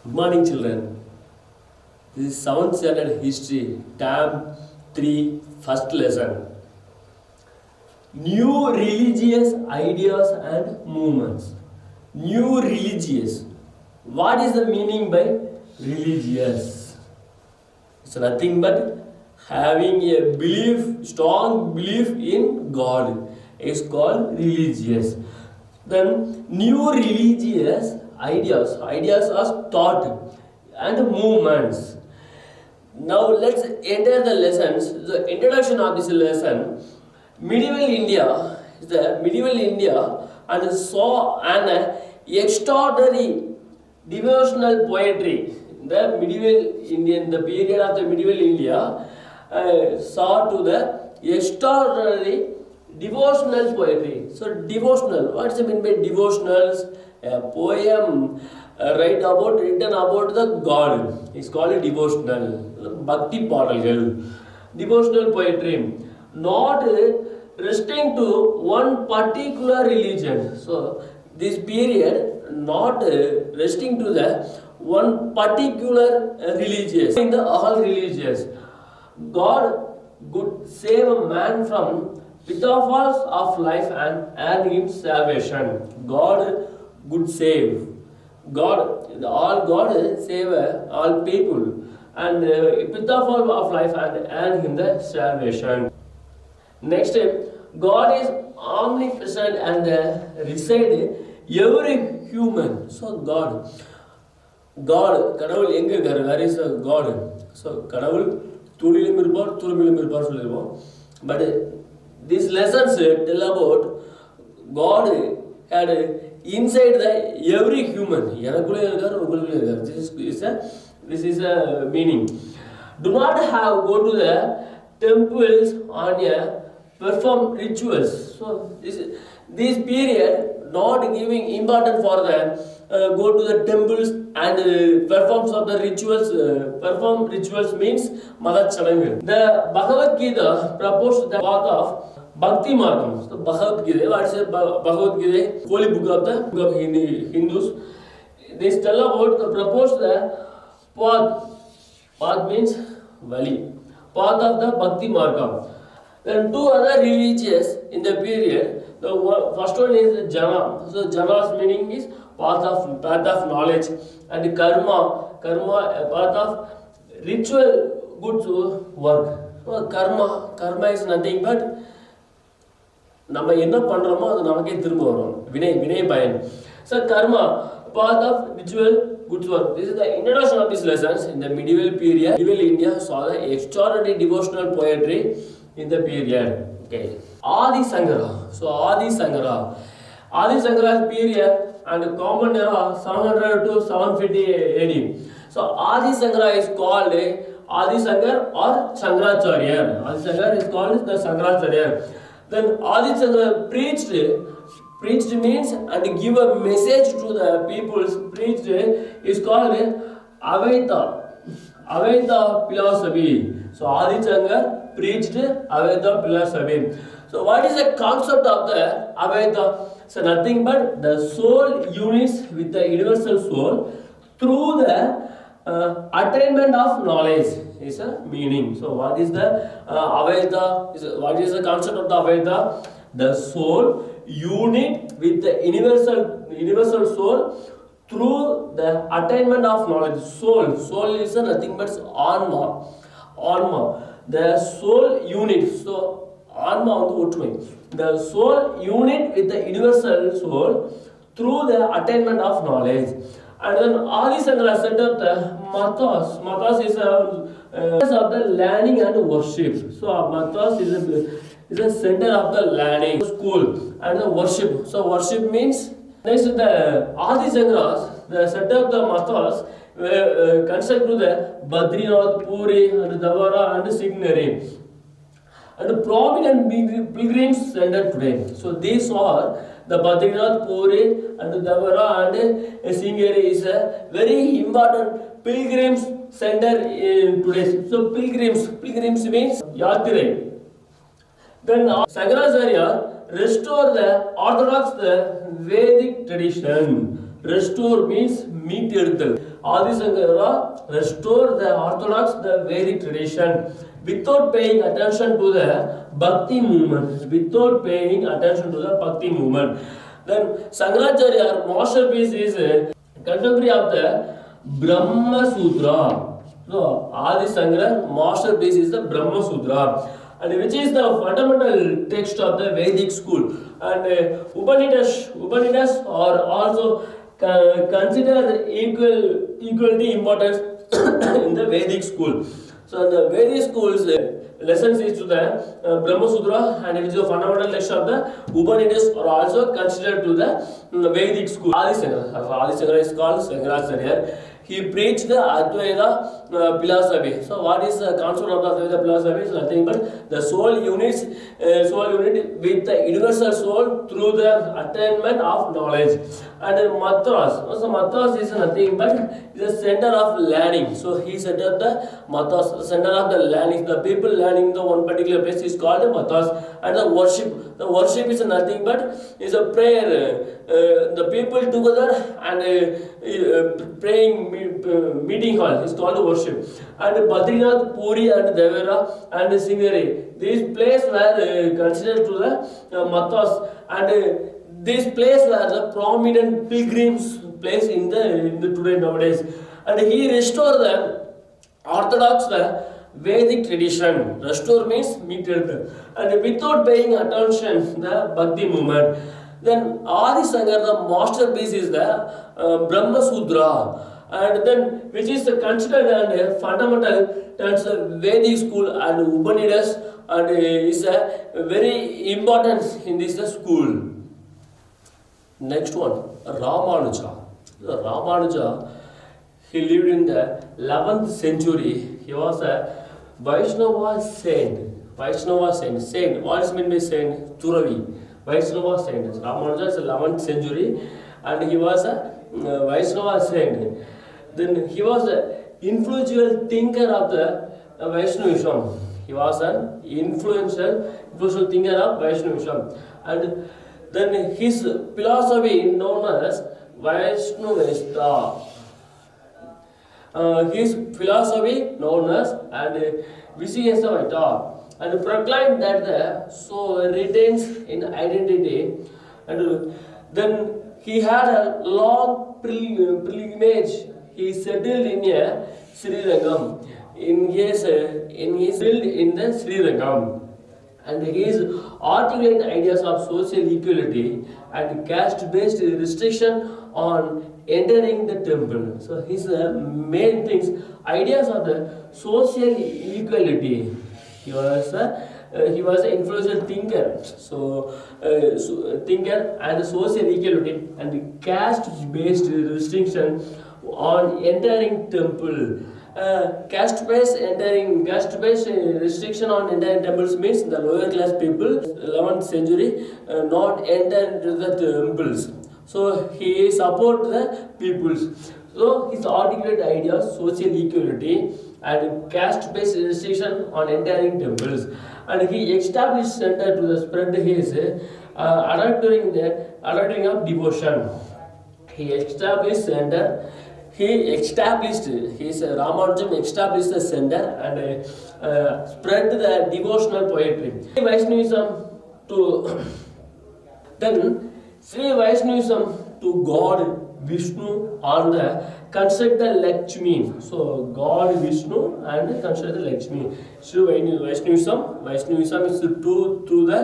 Good morning, children. This is 7th standard history, term 3, first lesson. New religious ideas and movements. New religious. What is the meaning by religious? It's nothing but having a belief, strong belief in God. It's called religious. Then new religious ideas are thought and movements. Now let's enter the lessons. The introduction of this lesson, medieval India, and saw an extraordinary devotional poetry. The period of the medieval India saw to the extraordinary devotional poetry. So devotional, what's the mean by devotionals? A poem written about the God. It's called a devotional. Bhakti Padalgal. Devotional poetry. Not restricting to one particular religion. So this period not restricting to the one particular religious. In the all religious, God could save a man from pitfalls of life and earn him salvation. God could save. God save all people and pitfalls of life and earn him the salvation. Next, God is omnipresent and reside every human. So God, கடவுள் எங்க இருக்காரு? Where is God? So கடவுள் தூணிலும் இருப்பார், துரும்பிலும் இருப்பார் சொல்லிருவோம். But these lessons tell about God had inside the every human. எனக்குள்ளே இருக்கார், உங்களுக்குள்ளே இருக்கார். This is a meaning. Do not go to the temples on a perform rituals. So this period not giving importance for the go to the temples and perform of the rituals. Perform rituals means Madat Chalangu. The Bhagavad Gita proposed the path of Bhakti Margam. So Bhagavad Gita, what is Bhagavad Gita? Holy book of the Hindus. They tell about the proposed the path. Path means valley. Path of the Bhakti Margam. Then two other religious in the period. The first one is Jana. So Jana's meaning is path of knowledge, and karma, a path of ritual good work. So karma is nothing but நம்ம என்ன பண்றோமோ அது நமக்கே திரும்ப வரும். வினை பயன். So karma, path of ritual good work. This is the introduction of these lessons. In the medieval period, medieval India saw the extraordinary devotional poetry in the period. Okay. Adi Sangara. So Adi Sangara's period and common era 700 to 750 AD. So Adi Sangara is called Adi Sangar or Shankaracharya. Adi Sangar is called the Shankaracharya. Then Adi Sangara preached means and give a message to the people. Preached is called Advaita philosophy. So Adi Sangara preached Advaita philosophy. So what is the concept of the Advaita? So nothing but the soul unites with the universal soul through the attainment of knowledge is a meaning. So what is the Advaita? What is the concept of the Advaita? The soul unite with the universal soul through the attainment of knowledge. Soul is nothing but Anma. The soul unit. So Anma on the ஒற்றுமை. The soul unit with the universal soul through the attainment of knowledge. And then Adi Sangara set up the mathas. Mathas is of the learning and worship. So mathas is a center of the learning, school and the worship. So worship means next the Adi Sangaras, the set up the mathas construct to the Badrinath, Puri and Davara and Signary. And prominent pilgrims center today. So these are the Badrinath, Puri and Davara and Singeri is a very important pilgrims center in today. So pilgrims means Yatire. Then Shankaracharya restore the orthodox Vedic tradition. Restore means meet Adi Shankara restored the orthodox, the Vedic tradition without paying attention to the Bhakti movement. Without paying attention to the Bhakti movement. Then Shankaracharya masterpiece is contemporary of the Brahma Sutra. So Adi Shankara masterpiece is the Brahma Sutra, and which is the fundamental text of the Vedic school. And Upanishads are also considered equally important in the Vedic school. So the Vedic school's lessons is to the Brahma Sutra, and it is a fundamental text of the Upanishads are also considered to the Vedic school. Adi Shankara is called Shankaracharya. He preached the Advaita philosophy. So what is the concept of the Advaita philosophy? Is nothing but the soul unit with the universal soul through the attainment of knowledge. And Matras. So Matras is nothing but the center of learning. So he set up the Matras, the center of the learning. The people learning the one particular place is called the Matras. And the worship. The worship is nothing but is a prayer. The people together and praying meeting hall is called worship. And Badrinath, Puri and Devara and Singeri, these places were considered to the Matas, and these places were the prominent pilgrims place in the today nowadays. And he restored the orthodox the Vedic tradition. Restore means metered, and without paying attention the Bhakti movement. Then Adi Shankara, the masterpiece is the Brahma Sutra, and then which is considered a fundamental terms of Vedic school and Upanishads, and is very important in this school. Next one, Ramanuja. Ramanuja, he lived in the 11th century. He was a Vaishnava saint. Vaishnava saint. What is meant by saint? Turavi. Vaishnava saint. Ramanuja is 11th century, and he was a Vaishnava saint. Then he was an influential thinker of the Vaishnavism. He was an influential thinker of Vaishnavism, and then his philosophy known as Vaishnavista. His philosophy known as and Vishyasavaita, and proclaimed that the soul retains in identity, and then he had a long pilgrimage. He settled in a Sri Rangam. He settled in the Sri Rangam, and his articulate ideas of social equality and caste-based restriction on entering the temple. So his main things, ideas of the social equality. He was an influential thinker. So thinker and social equality and caste-based restriction on entering temple. Caste-based restriction on entering temples means the lower class people, 11th century, not enter into the temples. So he support the peoples. So his articulate ideas, social equality and caste-based restriction on entering temples, and he established center to the spread his adultering of devotion. He established center. His Ramanujam established the center and spread the devotional poetry. Vaishnavism to then Sri Vaishnavism to God Vishnu on the construct the Lakshmi. So God Vishnu and construct the Lakshmi. Sri Vaishnavism is to the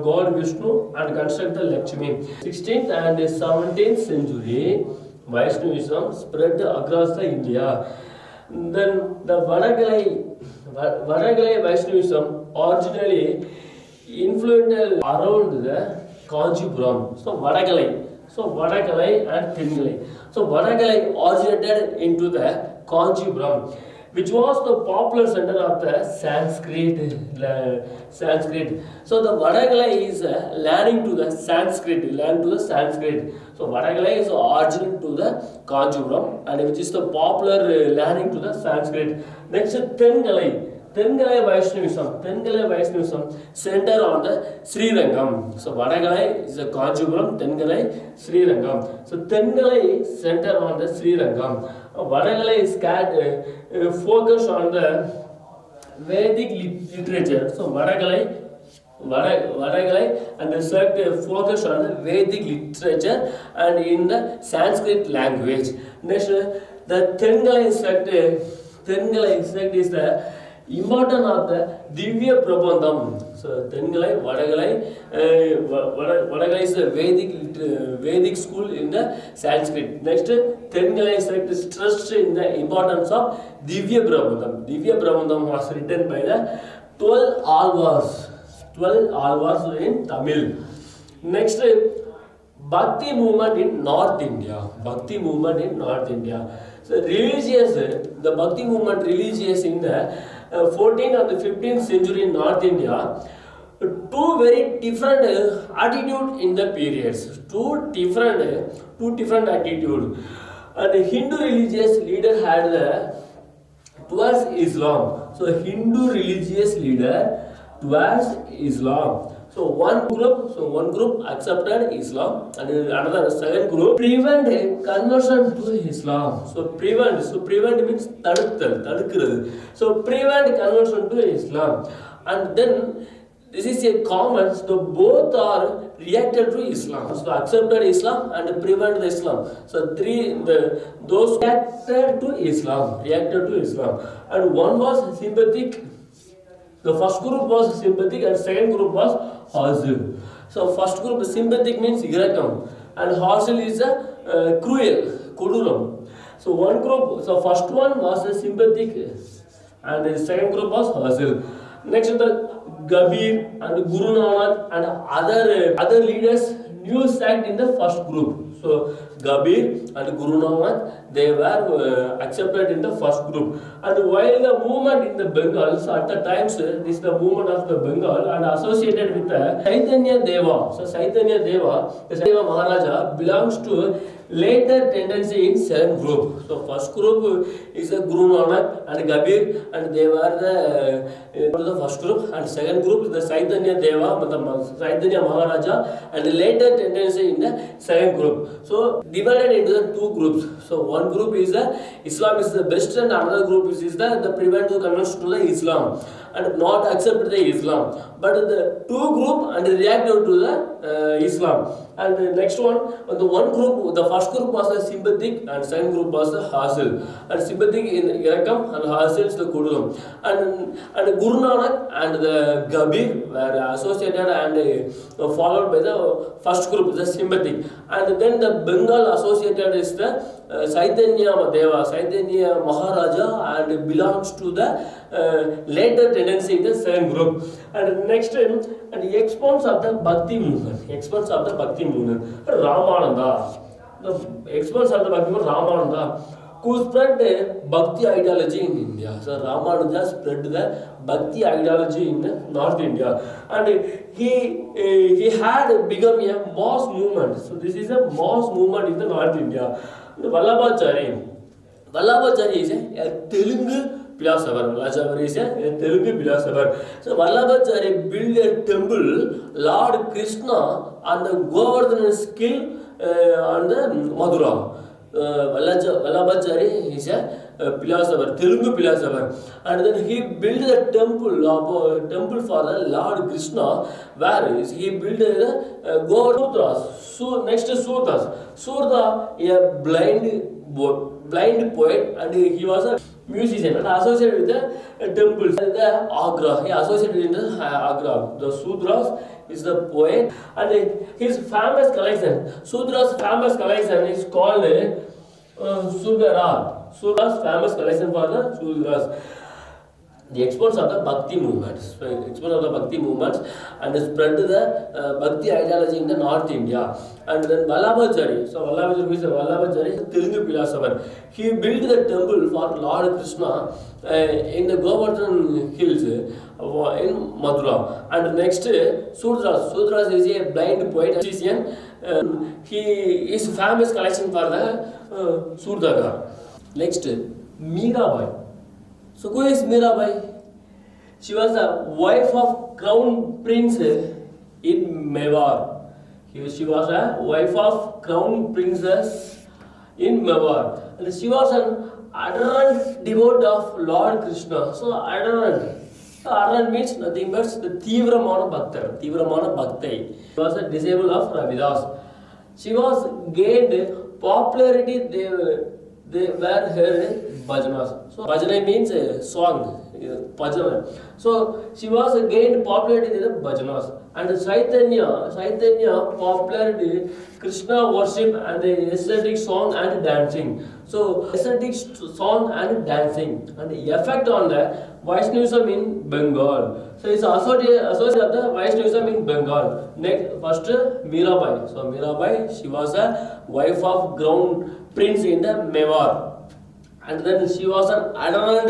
God Vishnu and construct the Lakshmi. 16th and 17th century. Vaishnavism spread across the India. Then the Vadagalai Vaishnavism originally influential around the Kanchipuram. So Vadagalai and Tengalai. So Vadagalai originated into the Kanchipuram, which was the popular center of the Sanskrit. So the Vadagalai is learning to the Sanskrit. So Vadagalai is origin to the Kanchipuram, and which is the popular learning to the Sanskrit. Next Tengalai. Tengalai Vaishnavism center on the Sri Rangam. So Vadagalai is a conjugal, Tengalai Sri Rangam. So Tengalai center on the Sri Rangam. Vadagalai is focus on the Vedic literature. So Vadagalai and the focus on the Vedic literature and in the Sanskrit language. Next, the Tengalai sect is the important of the Divya Prabandham. So Tengalai, Vadagalai is the Vedic school in the Sanskrit. Next, Tengalai sect is stressed in the importance of Divya Prabandham. Divya Prabandham was written by the 12 alvars in Tamil. Next, Bhakti movement in North India. So the Bhakti movement religious in the 14th and the 15th century in North India. Two very different attitude in the periods. Two different attitude. And the Hindu religious leader had towards Islam. So Hindu religious leader towards Islam. So one group accepted Islam and another second group prevent conversion to Islam. So prevent means tadukkuradhu. So prevent conversion to Islam. And then this is a common, so both are reacted to Islam. So accepted Islam and prevent the Islam. So those reacted to Islam. And one was sympathetic. The first group was sympathetic and second group was hostile. So first group sympathetic means irakam and hostile is cruel, koduram. So first one was sympathetic and the second group was hostile. Next, the Gabir and Guru Nanak and other leaders new sect in the first group. So Gabir and Guru Nanak, they were accepted in the first group. And while the movement in the Bengal, so at the times this is the movement of the Bengal and associated with the Chaitanya Deva. So Chaitanya Deva, the Chaitanya Maharaja belongs to later tendency in second group. So first group is the Guru Nanak and Gabir and they were the first group, and second group is the Chaitanya Deva, the Chaitanya Maharaja and the later tendency in the second group. So divided into the two groups. So one group is Islam is the best and another group is the prevent to conversion to the Islam and not accept the Islam. But the two group and react to the Islam. And the next one group, the first group was the sympathetic and second group was the hostile. And sympathetic in Irakam and hostile is the Kuduram. And Guru Nanak and the Gabir were associated and followed by the first group, the sympathetic. And then the Bengal associated is the Chaitanya Deva, Chaitanya Maharaja and belongs to the later tendency in the same group. And next, and the exponents of the Bhakti movement. Ramananda. The exponents of the Bhakti movement, Ramananda, who spread the Bhakti ideology in India. So Ramananda spread the Bhakti ideology in North India. And he had become a mass movement. So this is a mass movement in the North India. Vallabhachari is a Telugu philosopher. So Vallabhachari built a temple, Lord Krishna, on the Govardhana's hill on the Madura. Vallabhachari is a philosopher, Telugu philosopher, and then he built a temple for the Lord Krishna, where he built the Govardhanas. So next is Surda, a blind poet, and he was a musician and associated with the temples. The Agra, he associated in the Agra. The Sudras is the poet, and his famous collection, Sudra's famous collection is called Sudara. Sudra's famous collection for the Sudras. The exponents of the Bhakti movements, and spread the Bhakti ideology in the North India. And then Vallabhachari, so Vallabhachari is a Telugu philosopher. He built the temple for Lord Krishna in the Govardhan hills in Madura. And next, Sudras is a blind poet, musician. He is famous collection for the Surdagar. Next, Mirabai. So who is Mirabai? She was a wife of crown prince in Mewar. She was a wife of crown princess in Mewar. And she was an adherent devotee of Lord Krishna. So adherent. So adherent means nothing but the Tivramana Bhakta. Tivramana Bhakti. She was a disciple of Ravidas. She was gained popularity. They were her bhajanas. So bhajana means a song. Bhajana. So she was gained popularity in the bhajanas. And Chaitanya popularity Krishna worship and the aesthetic song and dancing. So aesthetic song and dancing and the effect on the Vaishnavism in Bengal. So it's associated of the Vaishnavism in Bengal. Next, first Mirabai. So Mirabai, she was a wife of crown prince in the Mewar. And then she was an adherent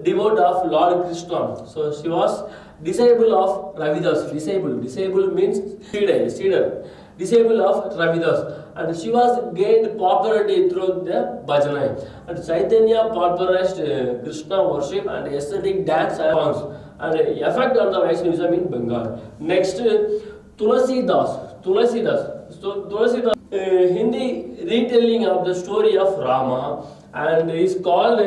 devotee of Lord Krishna. So she was disciple of Ravidas. Disciple means student. Disciple of Ravidas. And she was gained popularity through the bhajana. And Chaitanya popularized Krishna worship and aesthetic dance and songs. And effect on the Vaishnavism in Bengal. Next, Tulasidas. So Tulasidas, Hindi retelling of the story of Rama, and is called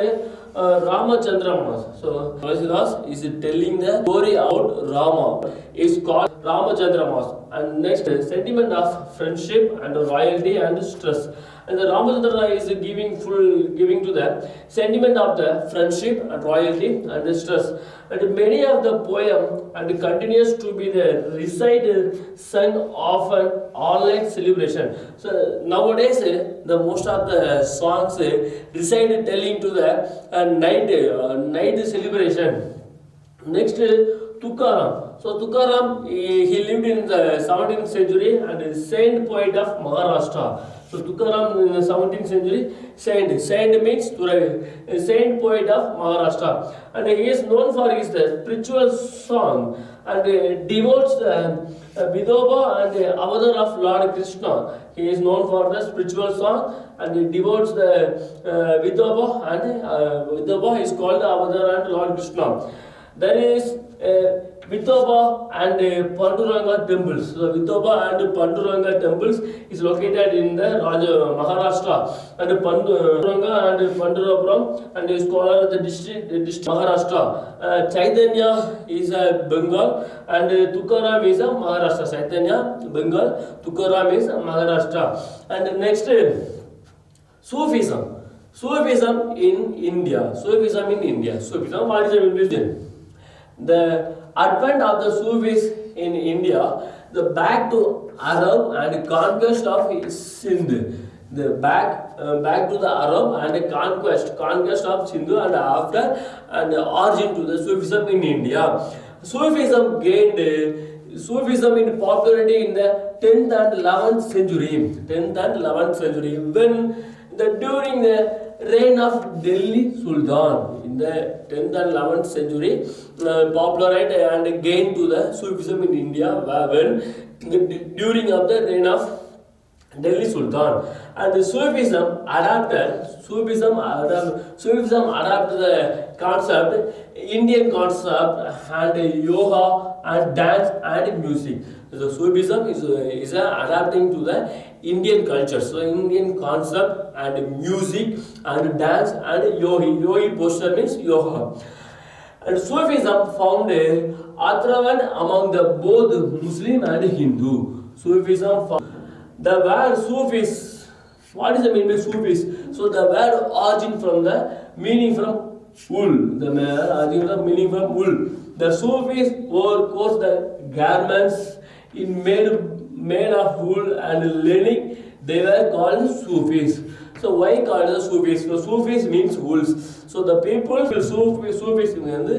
Ramachandra Manas. So Tulasidas is telling the story about Rama. Is called Ramachandra Manas. And next, sentiment of friendship and loyalty and stress. And the Ramachandra is giving to the sentiment of the friendship and loyalty and the stress. And many of the poem and continues to be the recited, sung often all night celebration. So nowadays the most of the songs recited telling to the night celebration. Next, Tukaram. So Tukaram, he lived in the 17th century and is saint poet of Maharashtra. So Tukaram in the 17th century, saint means saint poet of Maharashtra, and he is known for his spiritual song and devotes Vidobha and Avatar of Lord Krishna. He is known for the spiritual song and he devotes the Vidobha, and Vidobha is called the Avatar and Lord Krishna. There is Vithoba and Panduranga temples. So Vithoba and Panduranga temples is located in the Maharashtra, and Panduranga and Pandurapuram and is called the district Maharashtra. Chaitanya is a Bengal and Tukaram is a Maharashtra. Chaitanya Bengal, Tukaram is Maharashtra. And next, Sufism in India. Sufism, what is the religion? The advent of the Sufis in India, the back to Arab and conquest of Sindh. The back to the Arab and conquest of Sindh, and after and origin to the Sufism in India. Sufism gained Sufism in popularity in the 10th and 11th century, when during the reign of Delhi Sultan. In the 10th and 11th century, popularized and gained to the Sufism in India when during of the reign of Delhi Sultan. And Sufism adapted the concept, Indian concept, and yoga and dance and music. So Sufism is adapting to the Indian culture. So Indian concept and music and dance and yogi posture means yoga. And Sufism found a Atravan among the both Muslim and Hindu. Sufism found the word Sufis. What is the meaning of Sufis? So the word origin from the meaning from wool. The origin of meaning from wool. The Sufis wore the garments made of wool and linen. They were called Sufis. So why called the Sufis? So Sufis means wools. So the people Sufis வந்து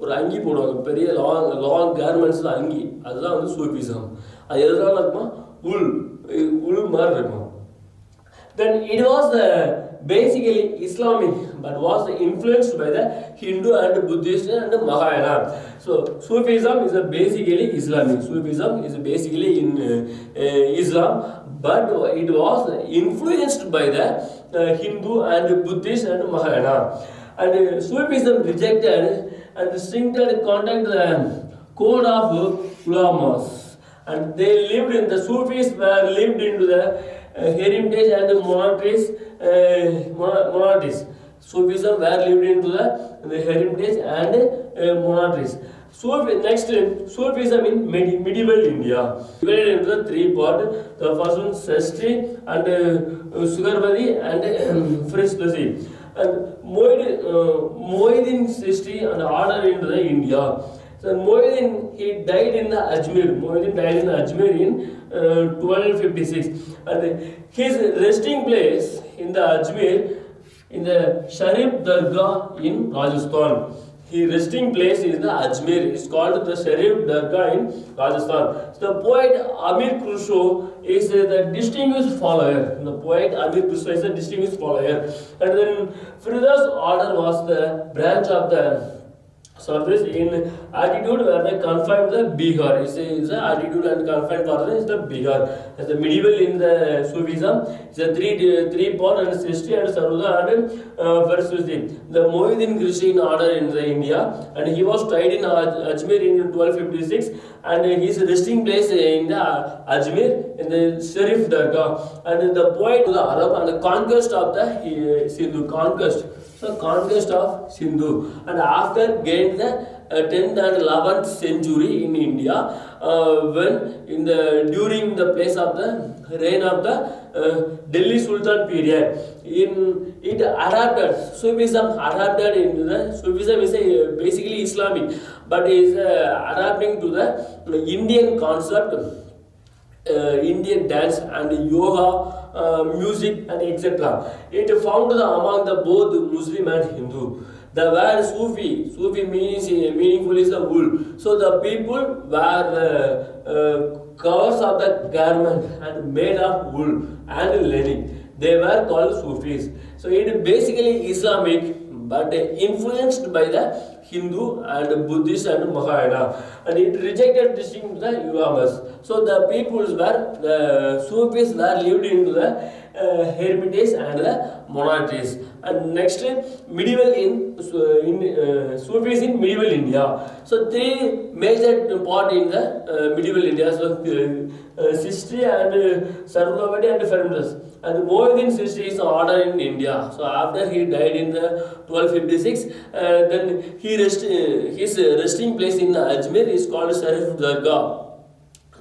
ஒரு அங்கி போடுவாங்க, பெரிய long கார்மெண்ட்ஸில் அங்கி, அதுதான் வந்து Sufism. அது எதனால இருக்குமா, உள் மாதிரி இருக்கும். Then it was basically Islamic, but was influenced by the Hindu and Buddhist and Mahayana. So Sufism is basically Islamic. Sufism is basically in Islam, but it was influenced by the Hindu and Buddhist and Mahayana. And Sufism rejected and restricted contact the code of ulamas, and they lived in the Sufis were lived into the heritage and monasteries. Sufism were lived into the heritage and monasteries. Next, Sufism in medieval India, divided into the three parts. The first one, Sestri and Sugarbadi and Frislasi. And Mohiddin Sestri and order into the India. So Mohiddin, he died in the Ajmer. Mohiddin died in Ajmer in 1256. And his resting place in the Ajmer, in the Sharif Dargah in Rajasthan. His resting place is the Ajmer. It's called the Sharif Dargah in Rajasthan. So the poet Amir Khusro is the distinguished follower. The poet Amir Khusro is a distinguished follower. And then Frida's order was the branch of the service in attitude where they confined the Bihar. It's the attitude and confined part is the Bihar. As the medieval in the Sufism, it's a three part and Srishti and Saruda and Farsusi. The Mohiddin Christian order in the India, and he was tried in Ajmer in 1256, and his resting place in the Ajmer in the Sharif Dargah. And the poet to the Arab and the conquest of the Sindhu conquest. So conquest of Sindhu, and after gained the 10th and 11th century in India, when during the place of the reign of the Delhi Sultan period, it adapted Sufism adapted into the Sufism is basically Islamic, but is adapting to the Indian concept, Indian dance and yoga. Music and etc. It found among the both Muslim and Hindu. The word Sufi means meaningful is the wool. So the people wear covers of the garment and made of wool and linen. They were called Sufis. So it is basically Islamic, but influenced by the Hindu and Buddhist and Mahayana, and it rejected distinct the Ulamas. So the peoples were the Sufis were lived into the hermitage and the monasteries. And next, medieval in Sufis in medieval India. So three major part in the medieval India. So Sistri and Sarvavadi and Fermitas. And Mohiddin Sistri is order in India. So after he died in the 1256, then his resting place in Ajmer is called Sharif Dargah.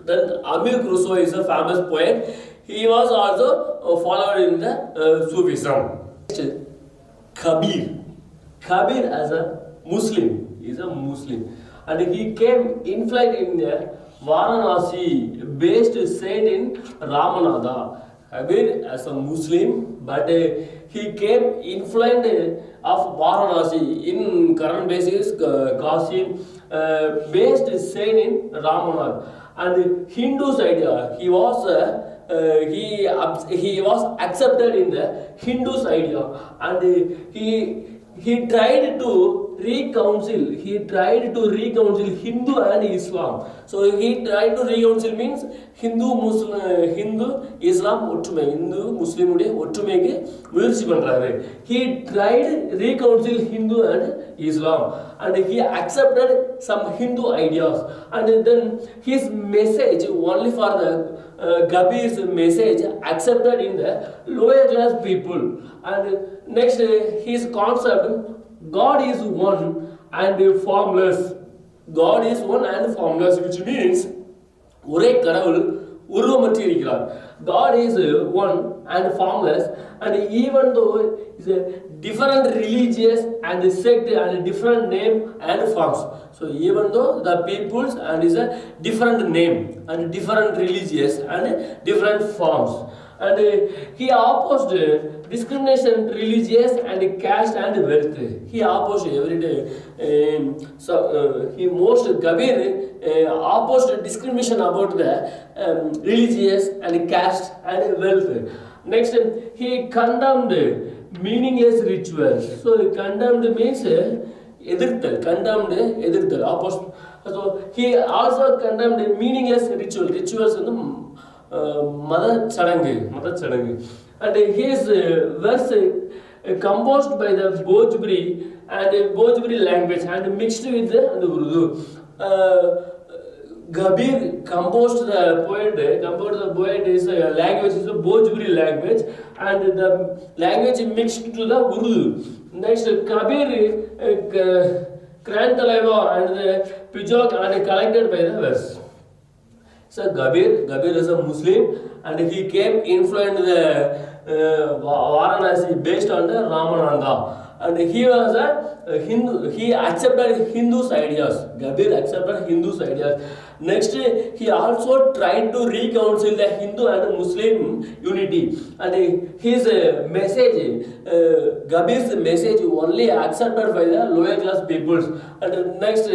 Then Amir Khusro is a famous poet. He was also a follower in the Sufism. Kabir as a Muslim, is a Muslim, and he came in flight in Varanasi, based saint in Ramanada. Kabir as a Muslim, but he came in flight of Varanasi in current basis Kashi, based saint in Ramanada. And Hindu side, he was accepted in the Hindu's idea, and he tried to reconcile. He tried to reconcile Hindu and Islam. So he tried to reconcile means Hindu Islam ஒற்றுமை, Hindu Muslim உடைய ஒற்றுமைக்கு முயற்சி பண்றாரு. He tried reconcile Hindu and Islam, and he accepted some Hindu ideas, and then his message only for the Kabir's message accepted in the lower class people. And next, his concept, God is one and formless. God is one and formless, which means ஒரே கடவுள் உருவமற்று இருக்கிறார். God is one and formless, and even though it's a different religious and sect and different name and forms. So even though the peoples and is a different name and different religious and different forms, and he opposed discrimination, religious and caste and wealth. He opposed every day. He most Kabir opposed discrimination about the religious and caste and wealth. Next, he condemned meaningless rituals. So condemned means எதிர்த்தல் opposed. So he also condemned meaningless rituals in the மத சடங்கு. And his verse composed by the Bhojpuri language and mixed with the Urdu. Kabir composed the poet is a language, is a Bhojpuri language, and the language mixed to the Urdu. Next, Kabir Krantalaiva and the Pijok and collected by the verse. So Kabir is a Muslim and he came influenced the Varanasi based on the Ramananda. And he was a Hindu, he accepted Hindu's ideas. Kabir accepted Hindu's ideas. Next, he also tried to reconcile the Hindu and Muslim unity. And his message, Kabir's message only accepted by the lower class peoples. And next,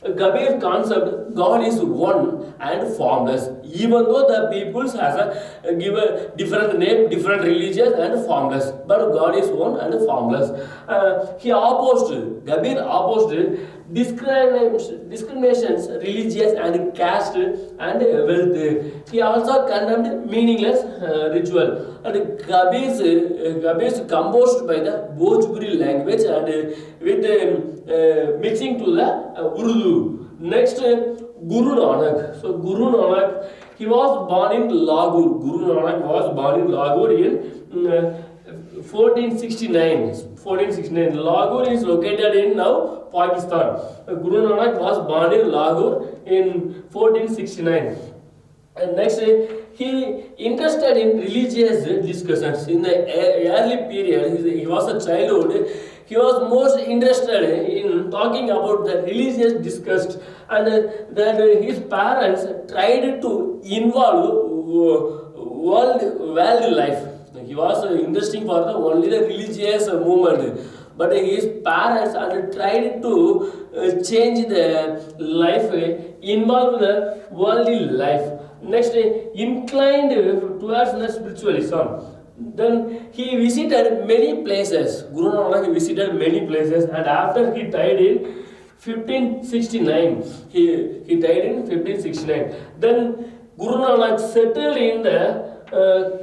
Kabir's concept, God is one and formless. Even though the peoples has a give a different name, different religions and formless, but God is one and formless. Kabir opposed discriminations, religious and caste and wealth. He also condemned meaningless ritual. And Kabir's composed by the Bhojpuri language and with mixing to the Urdu. Next, Guru Nanak. So Guru Nanak, he was born in Lahore. Guru Nanak was born in Lahore in 1469. Lahore is located in now Pakistan. Guru Nanak was born in Lahore in 1469. And next, he interested in religious discussions. In the early period, he was a childhood. He was most interested in talking about the religious discussed, and that his parents tried to involve world life. He was interesting for only the religious movement, but his parents tried to change the life, involve the worldly life. Next, inclined towards the spiritualism. Then he visited many places. Guru Nanak visited many places, and after he died in 1569. He died in 1569. Then Guru Nanak settled in the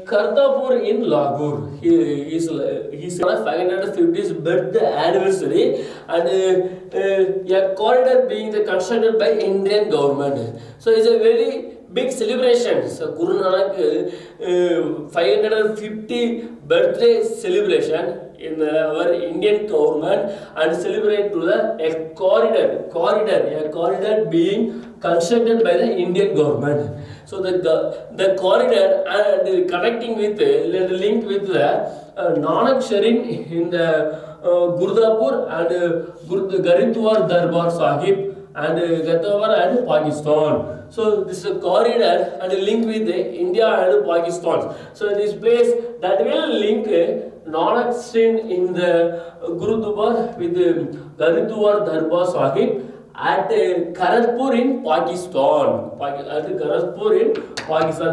Kartarpur in Lahore. His 550th birthday anniversary, and a corridor being constructed by Indian government. So it's a very big celebration. So Guru Nanak 550 birthday celebration in our Indian government, and celebrate to a corridor being constructed by the Indian government. So the corridor and connecting with linked with the Nanak Sharin in the Gurdapur and Garitwar Darbar Sahib and Gatavar and Pakistan. So this is a corridor and link with India and Pakistan. So this place that will link Nanak Sharin in the Gurudwar with Garitwar Darbar Sahib at Kharagpur in Pakistan.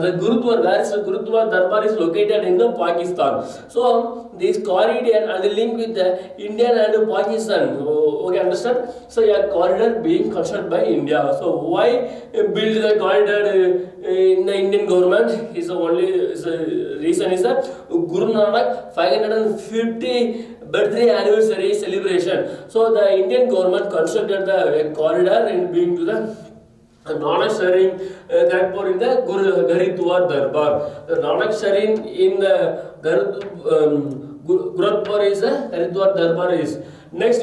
The Gurudwar, where is the Gurudwar Darbar is located in the Pakistan. So this corridor and the link with the Indian and Pakistan. Okay, understand? So a corridor being constructed by India. So why build the corridor in the Indian government? Is the reason is that Guru Nanak 550 birthday anniversary celebration. So the Indian government constructed the corridor and being to the Nanak Sharin Kharagpur in the Garitwar Darbar. The Nanak Sharin in the Gurudwar is Garitwar Darbar is. Next,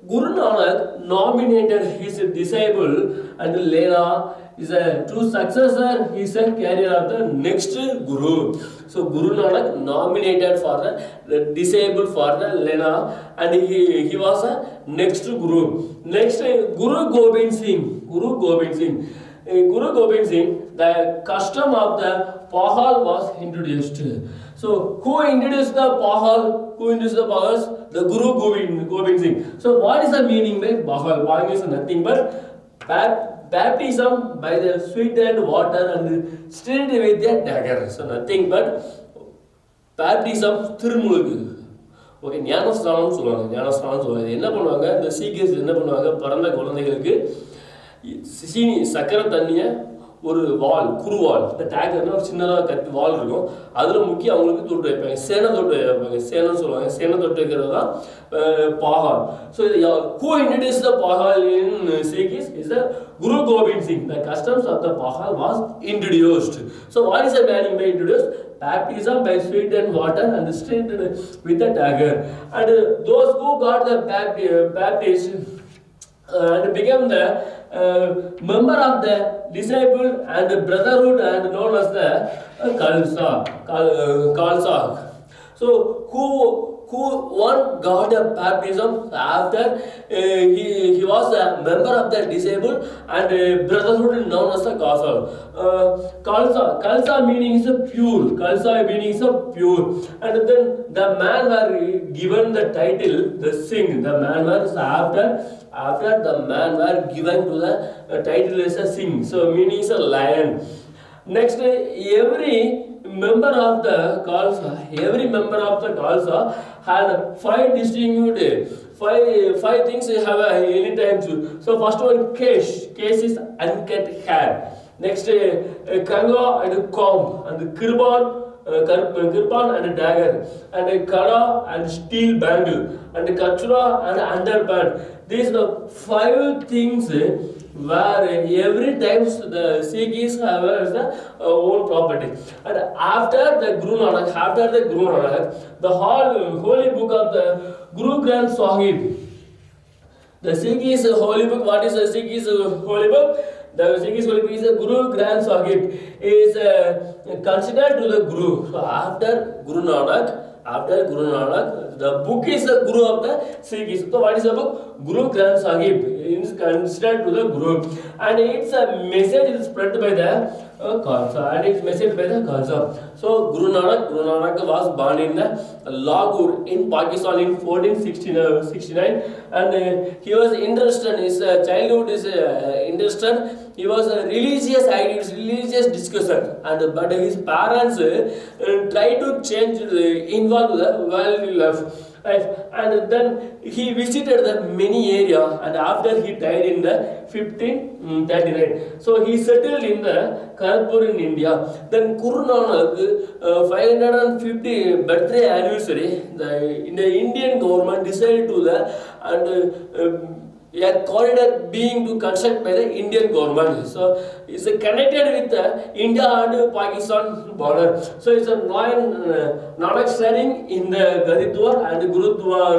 Guru Nanak nominated his disciple and Lena is a true successor. He is a carrier of the next Guru. So Guru Nanak nominated for the disciple for the Lena, and he was a next Guru. Next, Guru Gobind Singh. The custom of the Pahal was introduced. So who introduced the Pahal? The Guru Gobind Singh. So what is the meaning by Pahal? Pahal is nothing but baptism by the sweetened water and stirred with a dagger. So nothing but baptism thirumulugu. Okay, ஞானஸ்நானம் சொல்லுவாங்க. என்ன பண்ணுவாங்க, இந்த சீக்கியர்ஸ் என்ன பண்ணுவாங்க, பிறந்த குழந்தைகளுக்கு சக்கரை தண்ணியை ஒரு வால், குருவால், இந்த டேகர்னா ஒரு சின்னதாக கத்தி வால் இருக்கும், அதில் முக்கிய அவங்களுக்கு தொட்டு வைப்பாங்க, சேனை தொட்டு வைப்பாங்க, சேனைன்னு சொல்லுவாங்க, சேனை தொட்டு வைக்கிறது தான் பாகால். So who introduced the Pahal in Sikhs is the Guru Gobind Singh. The customs of the Pahal was introduced. So what is the meaning by introduced? Baptism by sweet and water and straight with the dagger. And those who got the baptism and became the member of the disciple and brotherhood and known as the Khalsa. So who one got a baptism after he was a member of the disabled and brotherhood known as the Khalsa meaning is pure. Khalsa meaning is pure. And then the man were given the title the Singh. The man was after the man were given to the title as a Singh. So meaning is a lion. Next, every member of the Khalsa had five distinguished five things they have any time to. So first one, kesh is uncut hair. Next, kanga and comb and kirpan and dagger and kada and steel bangle and kachura and underpant. These are the five things where every time the Sikhs have their own property. And after the Guru Nanak, the holy book of the Guru Granth Sahib, the Sikhs holy book. What is the Sikhs holy book? The Sikhs holy book is the Guru Granth Sahib is considered to the Guru. So after Guru Nanak, the book is the Guru of the Sikhs. So what is the book? Guru Granth Sahib is considered to the Guru, and its a message is spread by the Khalsa, and it's messaged by the Khalsa. So Guru Nanak was born in the Lahore in Pakistan in 1469, and he was interested. His childhood is interested. He was a religious discussion, and but his parents tried to change, involve the worldly life. And then he visited the many area, and after he died in the 1539. So he settled in the Kanpur in India. Then Guru Nanak 550 birthday anniversary, the Indian government decided to the and a corridor being to construct by the Indian government. So it's connected with the India and Pakistan border. So it's a Nanak setting in the Garidwar and Gurudwar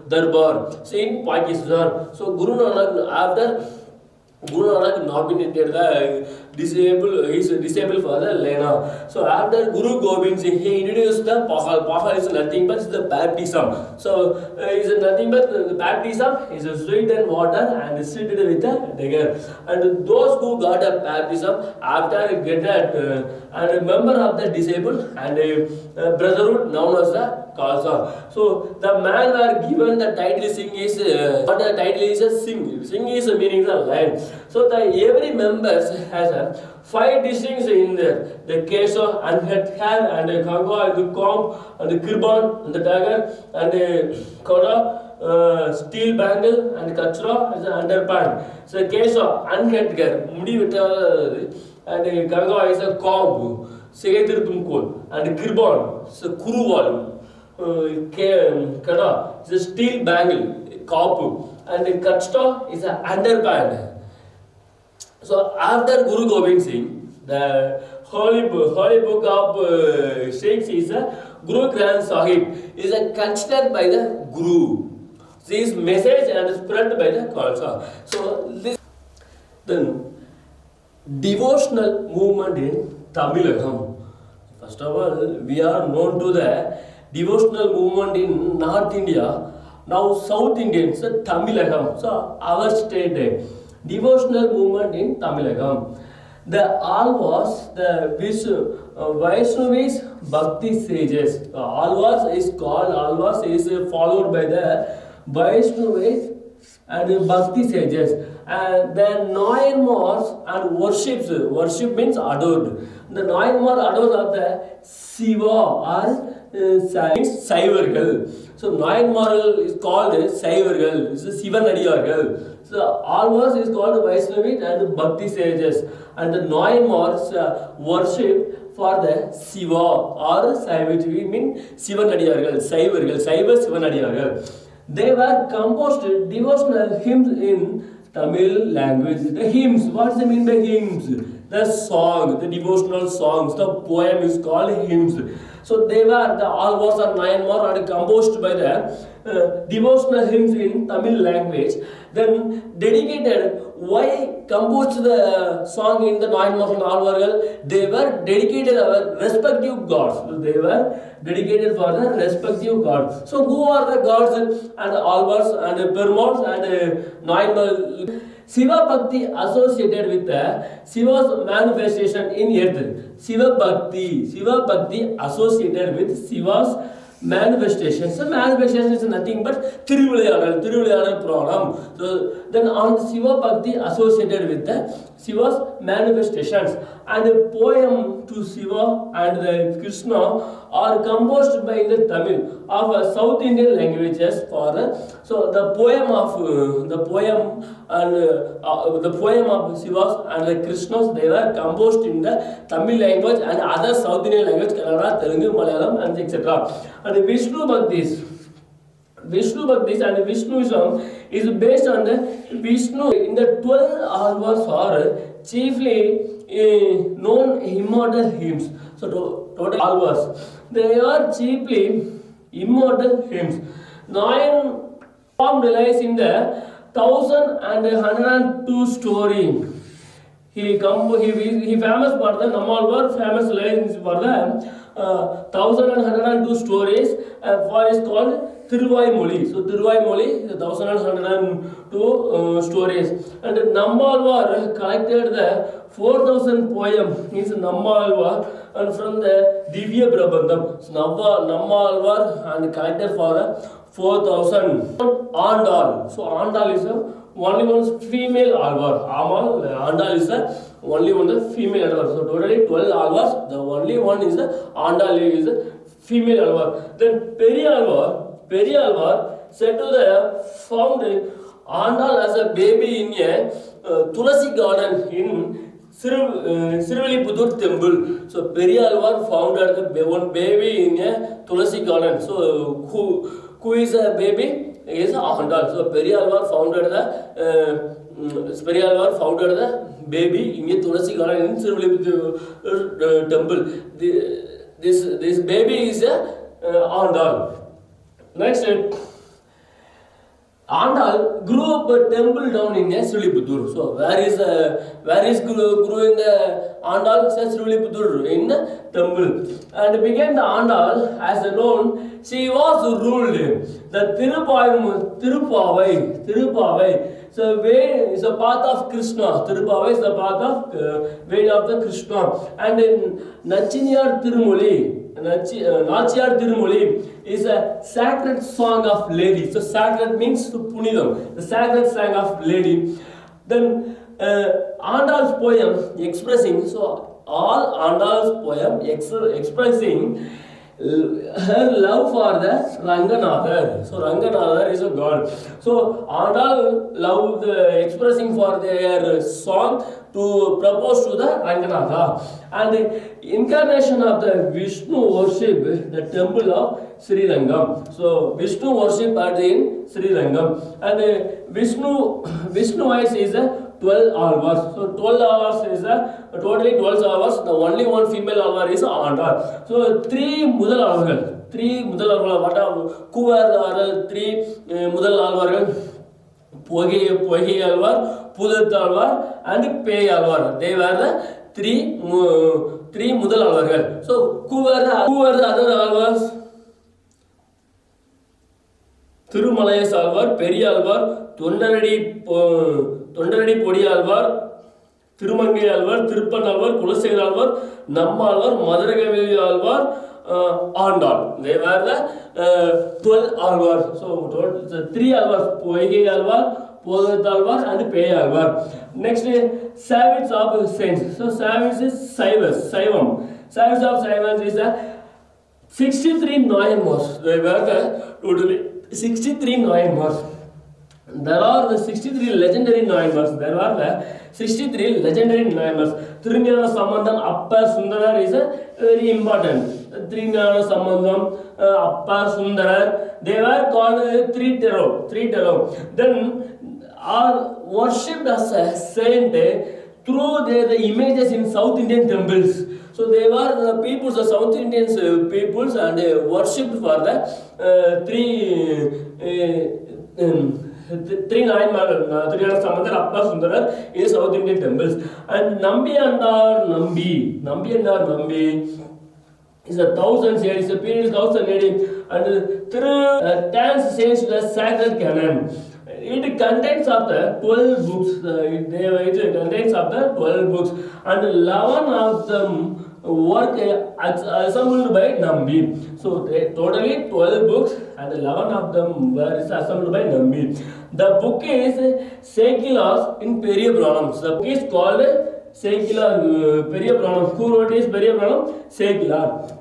Darbar, so in Pakistan. So Guru Nanak nominated the disabled for the Lena. So after Guru Gobind Singh, he introduced the Pahal. Pahal is nothing but the baptism. So is nothing but the baptism is a sweet and water and seated with the dagger. And those who got a baptism after get that and a member of the disabled and brotherhood known as the Khalsa. So the man were given the title Singh is what the title is a Singh. Singh is meaning the lion. So the every member has a five distincts in there: the kesha, uncut hair, and the kanga, and the comb, and the kirban, and the dagger, and the koda, steel bangle, and kachra is the underpant. So kesha, uncut hair, mudi vita, and the kanga is a comb, segatir tumkol, and the kirban, so kuruval, kada is a steel bangle, kapu, and the kachra is a underpant. So after Guru Gobind Singh, the holy book of Sikhs is a Guru Granth Sahib is considered by the Guru. This message and spread by the Khalsa. So this then devotional movement in Tamilagam. First of all, we are known to the devotional movement in North India. Now South Indians, Tamilagam. So our state. Devotional movement in Tamilagam. The Alvas, the Vaishnavis Bhakti sages. Alvas is called, Alvas is followed by the Vaishnavis and Bhakti sages. And the nine more and worships. Worship means adored. The nine more adores of the Shiva or சைவர்கள். So நாயன்மார்கள் is called சைவர்கள். This is சிவனடியார்கள். So almost is called Vaishnavite and Bhakti sages, and the Nayanmars worship for the Siva or Saivit. We mean சிவனடியார்கள், சைவர்கள், சைவ சிவனடியார்கள். They were composed devotional hymns in Tamil language. The hymns, what does it mean by hymns? The song, the devotional songs, the poem is called hymns. So they were, the all words are Nayanmar are composed by the devotional hymns in Tamil language. Then dedicated, why composed the song in the Nayanmar and Alvargal? They were dedicated our respective gods. So they were dedicated for the respective gods. So who are the gods and Alvars and Permols and Nayanmar? Shiva Bhakti associated with the Shiva's manifestation in earth. Shiva Bhakti associated with Shiva's manifestation. So manifestation is nothing but Thiruvilayadal program. So then on Shiva Bhakti associated with the Shiva's manifestations, and a poem to Shiva and the Krishna are composed by the Tamil of South Indian languages. For so the poem of Shivas and the Krishnas, they were composed in the Tamil language and other South Indian language, Kannada, Telugu, Malayalam, and etc. And the Vishnu Bhaktis and Vishnuism is based on the Vishnu. In the 12 alvars are chiefly known immortal hymns. So total alvars, they are chiefly immortal hymns. 9 form relies in the 1102 story. He famous for the Namalvar, famous lines for the 1102 stories. For is called Thiruvaimoli. So Thiruvaimoli is 1102 stories. And Nammalvar collected the 4000 poem. Means Nammalvar and from the Divya Prabandham. So Nammalvar and collected for 4000. Andal. So Andal is only one female alvar. Andal is only one female alvar. So totally 12 alvars. The only one is the Andal is a female alvar. Then Periyalvar said to the found Andal as a baby in a Tulasi garden in Sirviliputtur temple. So Periyalvar founded the one baby in a Tulasi garden. So who is a baby? Is Andal. So Periyalvar founded the baby in a Tulasi garden in Sirviliputtur temple. This baby is a Andal. Next, Andal grew up a temple down in Sirviliputtur. So where is grew in the Andal? Sirviliputtur in the temple, and became the Andal as known. She was ruled the Tirupavai. So way is a path of Krishna. Tirupavai is the path of way of the Krishna. And in Nachiyar Tirumoli is a sacred song of lady. So sacred means to punidam, the sacred song of lady. Then Andal's poem expressing, so all Andal's poem expressing her love for the Ranganatha. So Ranganatha is a god. So Andal loved expressing for their song to propose to the Ranganatha. And the incarnation of the Vishnu worship, the temple of Sri Rangam. So Vishnu worship at in Sri Rangam. And Vishnu is a 12 alvars. So 12 alvars is totally 12 alvars. The only one female alvar is Andal. So 3 mudal alvargal. What are who are 3 mudal alvargal? Pogi alvar, Pudat alvar, and Pei alvar. They were the 3 mudal alvargal. So who were the other alvars? Thirumalayas alvar, Peri alvar, Tondaradi Podi alvar, Thirumangai alvar, Tiruppan alvar, Kulasegar alvar, Namma alvar, Madaragaveli alvar, Andal. They were the 12 alvars. So 3 alvars, Poigai alvar, Podat alvar, and Pei alvar. Next is Savids of Saints. So Savids is Saivam. Savids of Saivans is 63 Nayanmars. They were the totally 63 Nayanmars. There are the 63 legendary Nayanmars. There are the 63 legendary Nayanmars. Trinjana Sambandham Appar Sundarar is a very important. Trinjana Sambandham Appar Sundarar. They were called three terror. Then are worshipped as a saint through the images in South Indian temples. So they were the peoples, the South Indians peoples, and worshipped for the three Nayanmar, Trinjana Sambandhar, Appar Sundarar in South Indian temples. And Nambi is a 1000 AD, is a period 1000 AD, and through Tans says the sacred canon. It contains of the 12 books. It contains of the 12 books, and 11 of them work assembled by Nambi. So totally 12 books, and 11 of them were assembled by Nambi. The book is Sekilas in Periyapuranam. The book is called Sekilar Periyapuranam. Who wrote this Periyapuranam? Sekilar.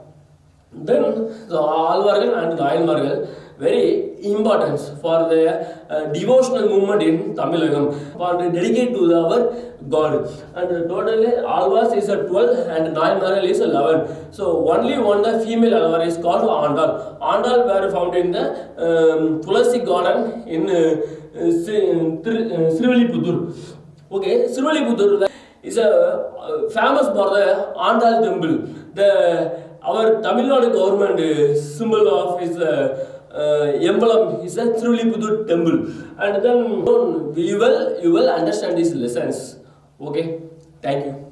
Then the Alvargal and Nayanmargal, very important for the devotional movement in Tamilagam, for the dedicate to our God. And totally Alvars is a 12 and Nayanmargal is 11. So only one the female Alvar is called Andal. Andal were found in the Tulasi garden in Srivilliputhur. Okay, Srivilliputhur is a famous for the Andal temple. Our Tamil Nadu government symbol of his emblem is a Srivilliputhur temple. And then you will understand these lessons. Okay, thank you.